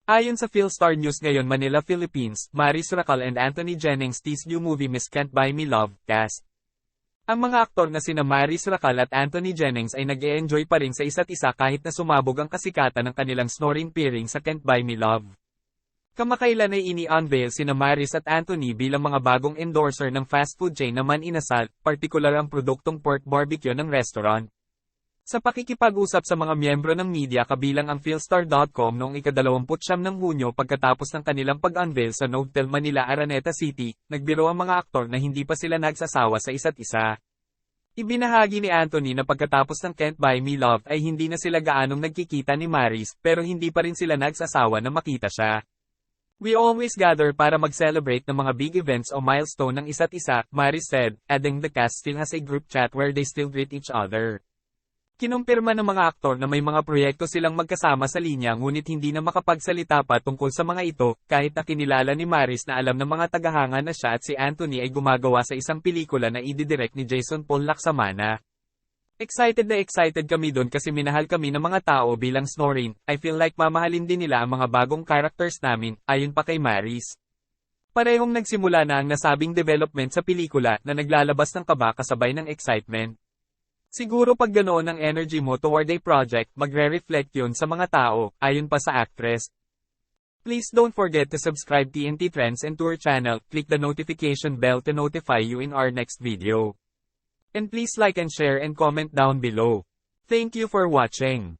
Ayon sa Philstar News ngayon Manila, Philippines, Maris Racal and Anthony Jennings tease new movie Miss Can't Buy Me Love, cast. Ang mga aktor na sina Maris Racal at Anthony Jennings ay nag-e-enjoy pa rin sa isa't isa kahit na sumabog ang kasikatan ng kanilang snoring pairing sa Can't Buy Me Love. Kamakailan ay ini-unveil sina Maris at Anthony bilang mga bagong endorser ng fast food chain na Man Inasal, partikular ang produktong pork barbecue ng restaurant. Sa pakikipag-usap sa mga miyembro ng media kabilang ang Philstar.com noong ika-29 ng Hunyo pagkatapos ng kanilang pag-unveil sa Novotel Manila, Araneta City, nagbiro ang mga aktor na hindi pa sila nagsasawa sa isa't isa. Ibinahagi ni Anthony na pagkatapos ng Can't Buy Me Love ay hindi na sila gaanong nagkikita ni Maris pero hindi pa rin sila nagsasawa na makita siya. We always gather para mag-celebrate ng mga big events o milestone ng isa't isa, Maris said, adding the cast still has a group chat where they still greet each other. Kinumpirma ng mga aktor na may mga proyekto silang magkasama sa linya ngunit hindi na makapagsalita pa tungkol sa mga ito, kahit na kinilala ni Maris na alam ng mga tagahanga na siya at si Anthony ay gumagawa sa isang pelikula na ididirect ni Jason Paul Lacsamana. Excited na excited kami doon kasi minahal kami ng mga tao bilang snoring, I feel like mamahalin din nila ang mga bagong characters namin, ayon pa kay Maris. Parehong nagsimula na ang nasabing development sa pelikula na naglalabas ng kaba kasabay ng excitement. Siguro pag ganoon ang energy mo toward a project, magre-reflect yun sa mga tao, ayon pa sa actress. Please don't forget to subscribe TNT Trends and Tour channel, click the notification bell to notify you in our next video. And please like and share and comment down below. Thank you for watching.